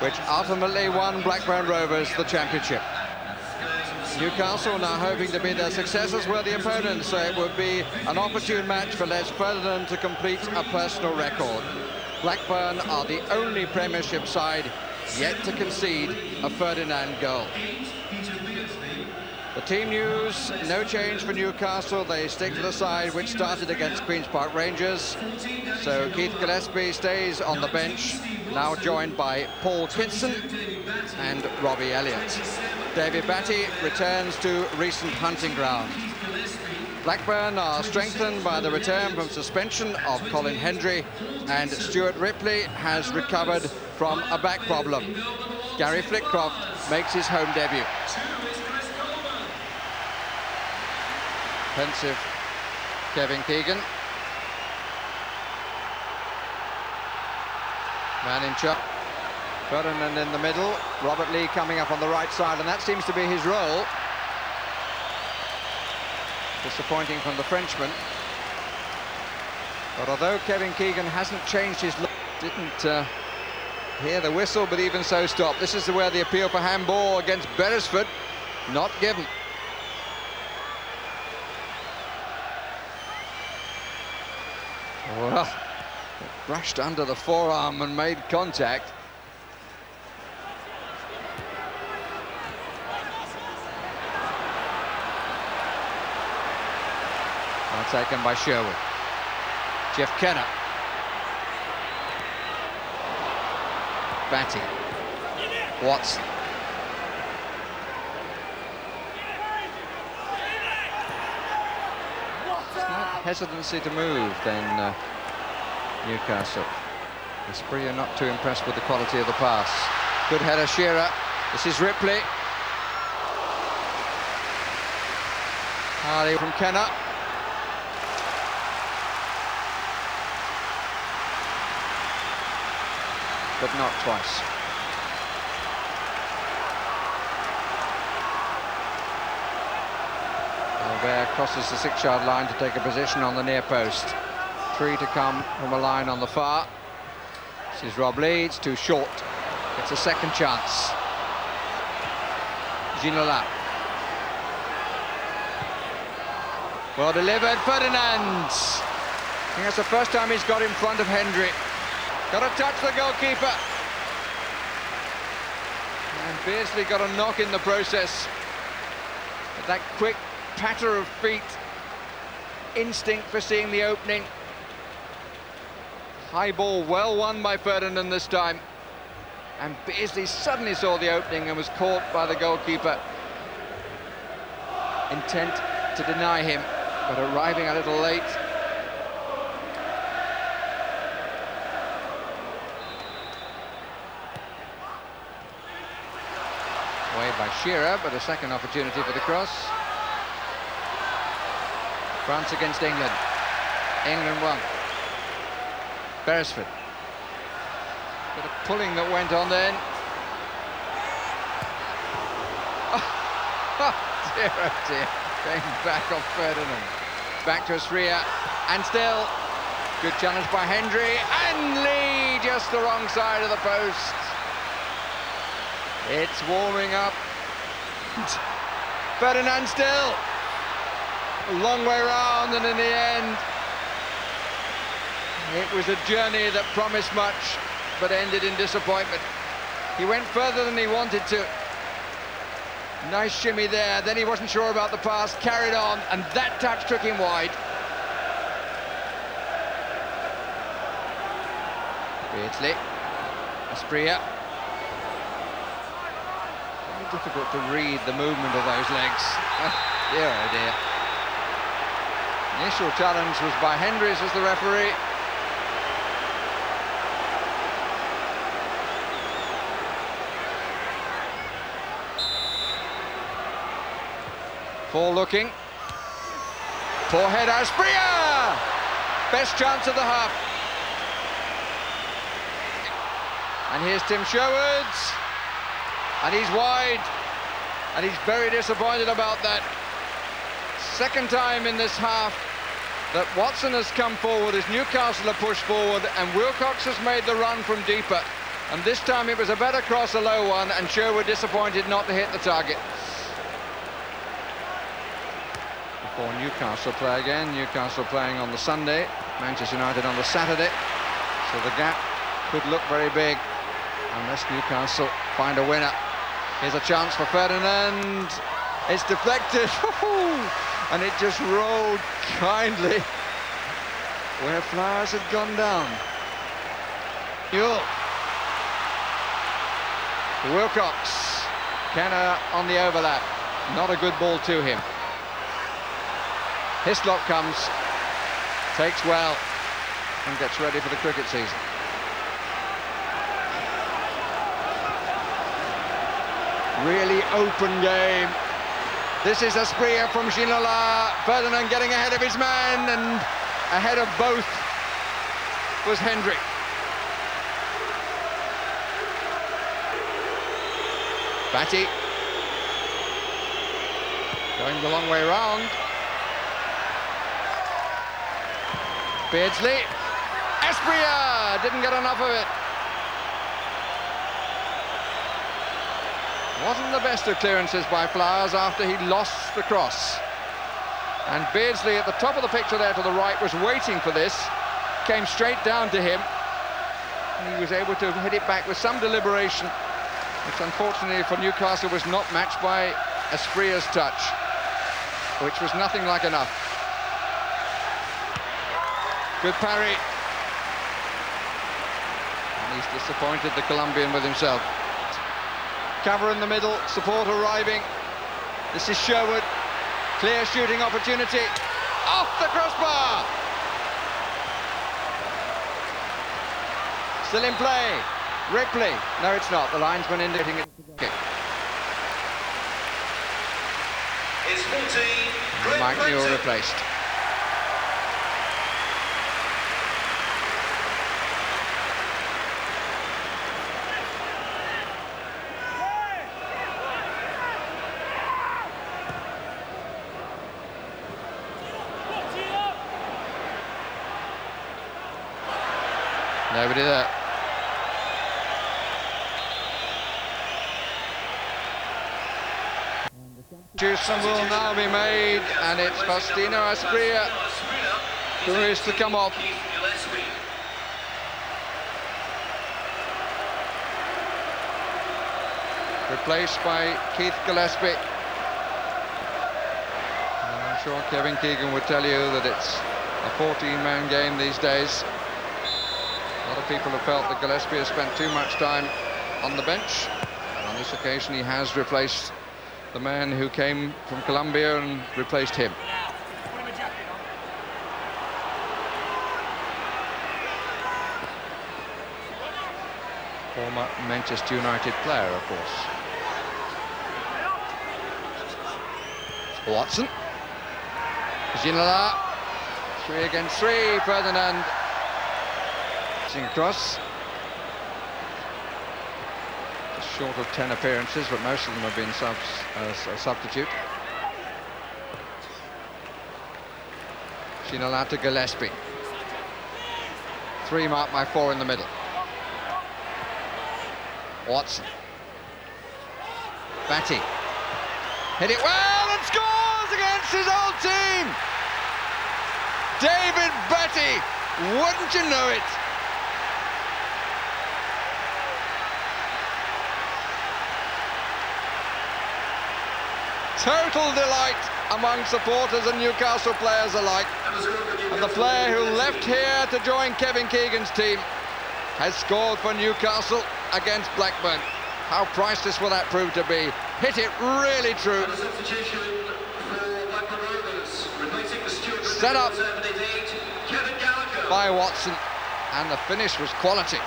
which ultimately won Blackburn Rovers the championship. Newcastle now hoping to be their successors were the opponents, so it would be an opportune match for Les Ferdinand to complete a personal record. Blackburn are the only Premiership side yet to concede a Ferdinand goal. The team news, no change for Newcastle. They stick to the side which started against Queen's Park Rangers. So Keith Gillespie stays on the bench, now joined by Paul Kitson and Robbie Elliott. David Batty returns to recent hunting ground. Blackburn are strengthened by the return from suspension of Colin Hendry, and Stuart Ripley has recovered from a back problem. Gary Flitcroft makes his home debut. Pensive Kevin Keegan. Man in charge. Ferdinand in the middle. Robert Lee coming up on the right side, and that seems to be his role. Disappointing from the Frenchman. But although Kevin Keegan hasn't changed his look, didn't hear the whistle, but even so stopped. This is where the appeal for handball against Beresford, not given. Well, it brushed under the forearm and made contact. Well taken by Sherwood. Jeff Kenner. Batty. Watson. Hesitancy to move then Newcastle. Esprit are not too impressed with the quality of the pass. Good header, Shearer. This is Ripley. Hardy from Kenner. But not twice. Albert crosses the 6-yard line to take a position on the near post. 3 to come from a line on the far. This is Rob Lee, it's too short. It's a second chance. Ginola. Well delivered, Ferdinand. I think that's the first time he's got in front of Hendry. Got to touch the goalkeeper. And Beardsley got a knock in the process. But that quick patter of feet, instinct for seeing the opening. High ball well won by Ferdinand this time. And Beardsley suddenly saw the opening and was caught by the goalkeeper. Intent to deny him, but arriving a little late. Away by Shearer, but a second opportunity for the cross. France against England. England won. Beresford. Bit of pulling that went on then. Oh, dear, oh dear. Going back off Ferdinand. Back to Asria. And still. Good challenge by Hendry. And Lee just the wrong side of the post. It's warming up. Ferdinand still. A long way round, and in the end, it was a journey that promised much, but ended in disappointment. He went further than he wanted to. Nice shimmy there, then he wasn't sure about the pass, carried on, and that touch took him wide. Beardsley. Asprilla. Very difficult to read the movement of those legs. Oh dear, oh dear. Initial challenge was by Hendry, as the referee. Full looking. Poor header, Asprilla! Best chance of the half. And here's Tim Sherwood. And he's wide. And he's very disappointed about that. Second time in this half that Watson has come forward as Newcastle have pushed forward, and Wilcox has made the run from deeper. And this time it was a better cross, a low one, and Sherwood disappointed not to hit the target. Before Newcastle play again, Newcastle playing on the Sunday, Manchester United on the Saturday, so the gap could look very big unless Newcastle find a winner. Here's a chance for Ferdinand. It's deflected, and it just rolled kindly where Flowers had gone down. Newell. Wilcox. Kenner on the overlap. Not a good ball to him. Hislop comes, takes well, and gets ready for the cricket season. Really open game. This is Asprilla from Ginola. Ferdinand getting ahead of his man, and ahead of both was Hendrick. Batty going the long way round. Beardsley. Asprilla didn't get enough of it. Wasn't the best of clearances by Flowers after he lost the cross. And Beardsley at the top of the picture there to the right was waiting for this. Came straight down to him. And he was able to hit it back with some deliberation, which unfortunately for Newcastle was not matched by Asprilla's touch, which was nothing like enough. Good parry. And he's disappointed, the Colombian, with himself. Cover in the middle, support arriving. This is Sherwood. Clear shooting opportunity. Off the crossbar! Still in play. Ripley. No, it's not. The linesman indicating it. Okay. It's 14. Mike Newell replaced. Nobody there. Substitution will now be made, and it's Faustino Asprilla who is to come off. Replaced by Keith Gillespie. And I'm sure Kevin Keegan would tell you that it's a 14-man game these days. A lot of people have felt that Gillespie has spent too much time on the bench, and on this occasion he has replaced the man who came from Colombia and replaced him. Former Manchester United player, of course. Watson. Ginola. 3 against 3. Ferdinand. Cross. Just short of 10 appearances, but most of them have been a substitute. Ginola to Gillespie. 3 marked by 4 in the middle. Watson. Batty. Hit it well and scores against his old team! David Batty, wouldn't you know it? Total delight among supporters and Newcastle players alike. And the player who left here to join Kevin Keegan's team has scored for Newcastle against Blackburn. How priceless will that prove to be? Hit it really true. Set up by Watson, and the finish was quality.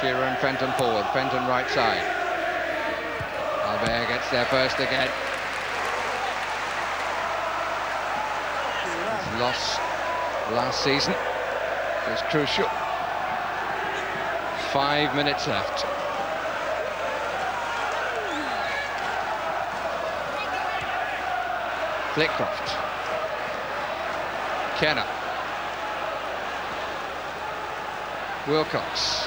Shearer and Fenton forward, Fenton right side. Albert gets there first again. His loss last season was crucial. 5 minutes left. Flitcroft. Kenner. Wilcox.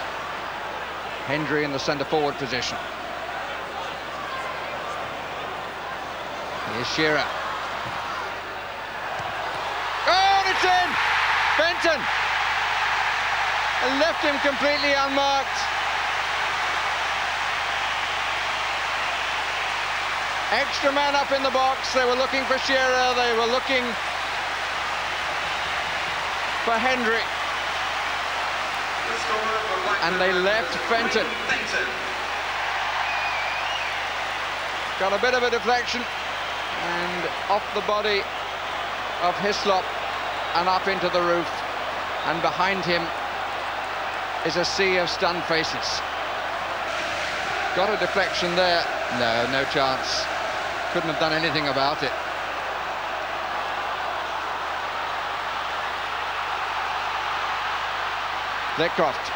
Hendry in the centre-forward position. Here's Shearer. Oh, and it's in! Benton! Left him completely unmarked. Extra man up in the box. They were looking for Shearer. They were looking for Hendry. And they left Fenton. Got a bit of a deflection and off the body of Hislop and up into the roof, and behind him is a sea of stunned faces. Got a deflection there. No chance. Couldn't have done anything about it. Flitcroft.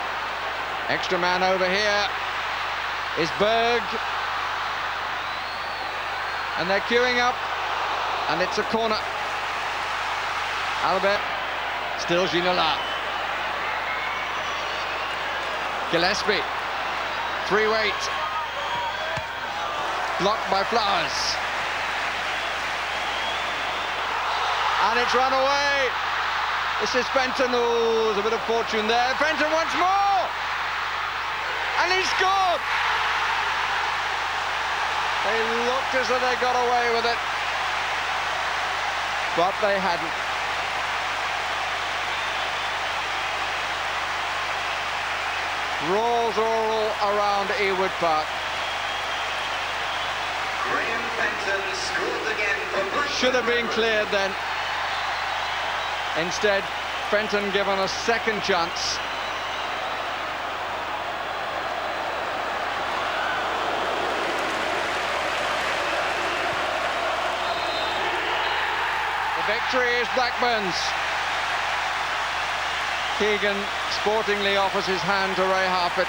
Extra man over here is Berg. And they're queuing up, and it's a corner. Albert, still Ginola. Gillespie, free weight. Blocked by Flowers. And it's run away. This is Fenton. Oh, there's a bit of fortune there. Fenton once more! And he scored! They looked as though they got away with it, but they hadn't. Rolls all around Ewood Park. Graham Fenton scored again for Blackburn. Should have been cleared then. Instead, Fenton given a second chance. The victory is Blackburn's. Keegan sportingly offers his hand to Ray Harpett,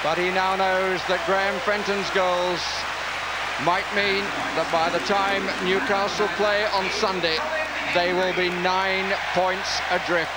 but he now knows that Graham Fenton's goals might mean that by the time Newcastle play on Sunday, they will be 9 points adrift.